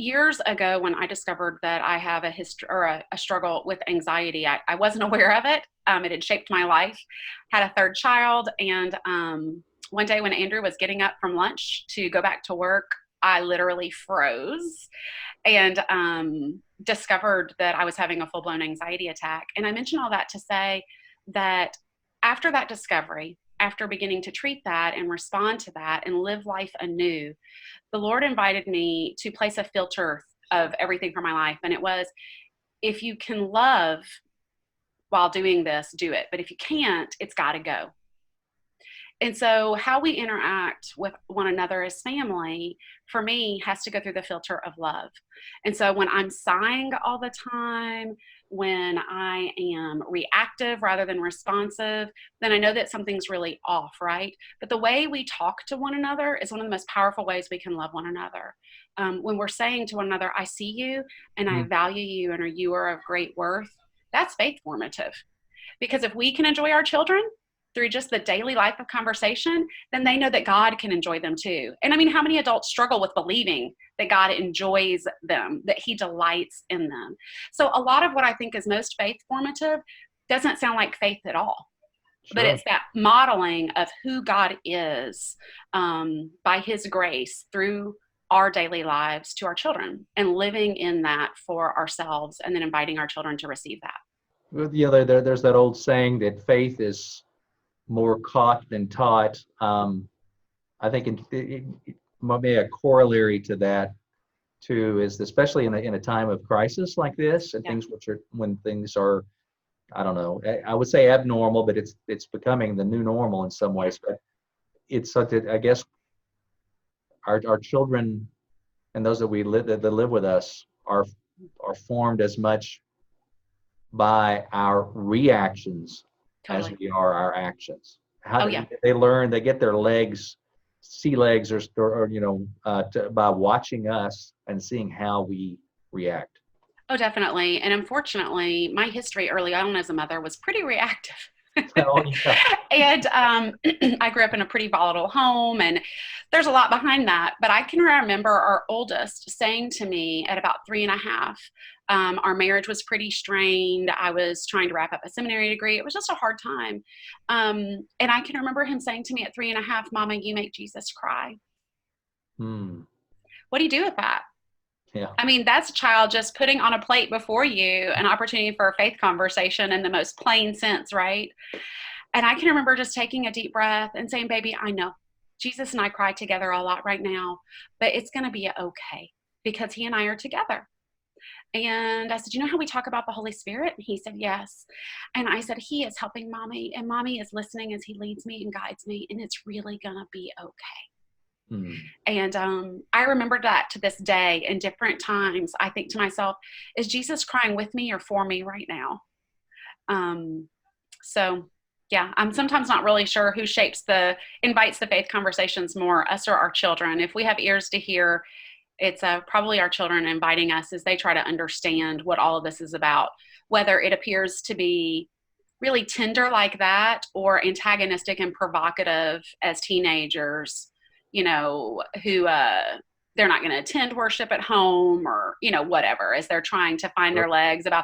years ago, when I discovered that I have a history or a struggle with anxiety, I wasn't aware of it. It had shaped my life. Had a third child, and one day when Andrew was getting up from lunch to go back to work, I literally froze and discovered that I was having a full blown anxiety attack. And I mention all that to say that after that discovery, after beginning to treat that and respond to that and live life anew, the Lord invited me to place a filter of everything for my life. And it was, if you can love while doing this, do it. But if you can't, it's got to go. And so how we interact with one another as family, for me, has to go through the filter of love. And so when I'm sighing all the time, when I am reactive rather than responsive, then I know that something's really off, right? But the way we talk to one another is one of the most powerful ways we can love one another. When we're saying to one another, I see you and I value you and you are of great worth, that's faith formative. Because if we can enjoy our children through just the daily life of conversation, then they know that God can enjoy them too. And I mean, how many adults struggle with believing that God enjoys them, that he delights in them? So a lot of what I think is most faith formative doesn't sound like faith at all. Sure. But it's that modeling of who God is by his grace through our daily lives to our children, and living in that for ourselves, and then inviting our children to receive that. Well, there's that old saying that faith is more caught than taught. I think maybe a corollary to that too is, especially in a time of crisis like this, and when things are, I don't know, I would say abnormal, but it's becoming the new normal in some ways. But it's such that, I guess, our children and those that live with us are formed as much by our reactions as we are our actions. They learn, they get their sea legs, by watching us and seeing how we react. Oh, definitely. And unfortunately, my history early on as a mother was pretty reactive. And I grew up in a pretty volatile home, and there's a lot behind that. But I can remember our oldest saying to me at about 3.5, our marriage was pretty strained. I was trying to wrap up a seminary degree. It was just a hard time. And I can remember him saying to me at 3.5, Mama, you make Jesus cry. What do you do with that? Yeah. I mean, that's a child just putting on a plate before you an opportunity for a faith conversation in the most plain sense, right? And I can remember just taking a deep breath and saying, baby, I know Jesus and I cry together a lot right now, but it's going to be okay because he and I are together. And I said, you know how we talk about the Holy Spirit? And he said, yes. And I said, he is helping mommy, and mommy is listening as he leads me and guides me, and it's really going to be okay. And I remember that to this day. In different times, I think to myself, is Jesus crying with me or for me right now? So yeah, I'm sometimes not really sure who invites the faith conversations more, us or our children. If we have ears to hear, it's probably our children inviting us as they try to understand what all of this is about, whether it appears to be really tender like that or antagonistic and provocative as teenagers, who they're not going to attend worship at home or, whatever, as they're trying to find their legs about their